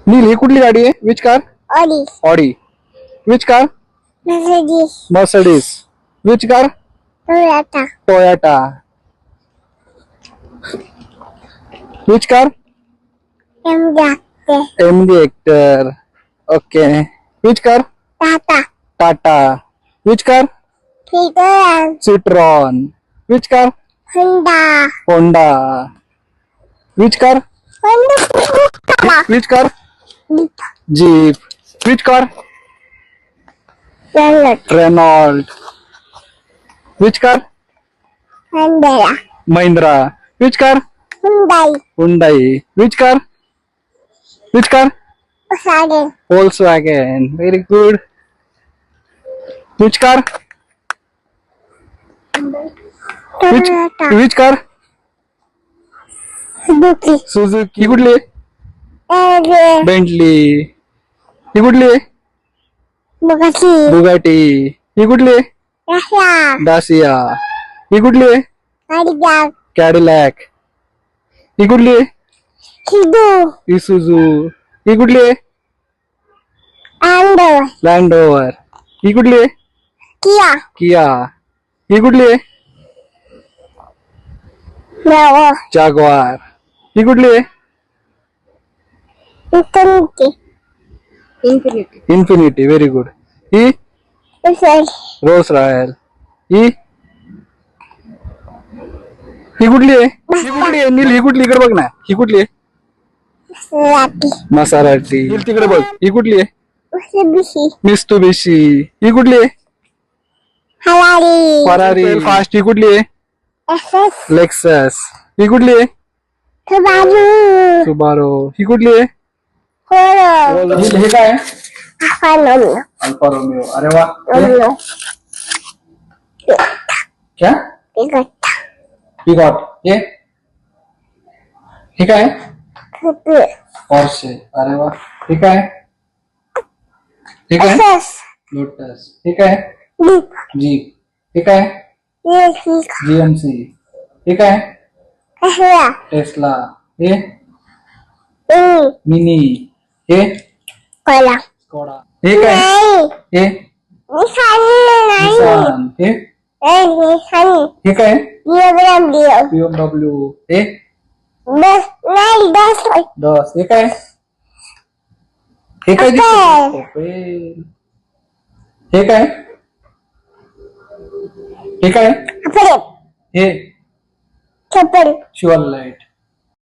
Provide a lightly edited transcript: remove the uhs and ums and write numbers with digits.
नील ही कुठली गाडी आहे? Which car? Audi. Audi. Which car? Mercedes. Mercedes. Which car? Toyota. Toyota. Which car? Honda. MG Hector. Okay. Which car? Tata. Tata. Which car? Citroen. Citroen. Which car? Honda. Honda. Which car? Honda. Which car? Jeep. Jeep. Which car? Renault. Renault. Which car? Honda. Mahindra. Which car? Hyundai. Hyundai. Which car? Which car? Volkswagen. Volkswagen. Very good. Which car? Toyota. Which car? Suzuki. Suzuki. ही कुठली आहे? Audi. Bentley. ही कुठली आहे? Bugatti. Bugatti. ही कुठली आहे? Russia. डासिया. ही कुठली आहे? Cadillac. कॅडिलॅक. ही कुठली आहे? Kidu. इसुझू. ही कुठली आहे? Andor. Land rover. ही कुठली आहे? Kia. किया. ही कुठली आहे? Bravo. जाग्वार. ही कुठली आहे? Infiniti. इन्फिनिटी. Very good. ही Mercedes. Rolls Royal. ही कुठली आहे? ही कुठली आहे? नील ही कुठली? इकडे बघ ना. ही कुठली आहे? Maserati. मसाराटी. नील तिकडे बघ. ही कुठली आहे? Mitsubishi. मिस्तुबिशी. ही कुठली आहे? Ferrari. फरारी. फास्ट. ही कुठली आहे? SS. लेक्सस. ही कुठली आहे? Subaru. सुबारो. ही कुठली आहे? Polo. हे काय? Alfa Romeo. Alpha Romeo. अरे वा. Romeo. क्या? Toyota. पिकॉट. हे काय? Coupe. पॉर्शे. अरे वा. हे काय? हे काय? SS. लोटस. हे काय? Jeep. जीप. हे काय? Mexico. जीएमसी. हे काय? Tesla. टेस्ला. हे Mini. मिनी. हे Cola. स्कोडा. हे काय? Nine. हे Nissan. Nine. निसान. Nissan. हे काय? BMW. बीएमडब्ल्यू. हे Nine. Dassault. दस. हे काय? हे काय Opel. ओपेल. हे काय? हे काय? Apple. हे Chopper. शिवल लाईट.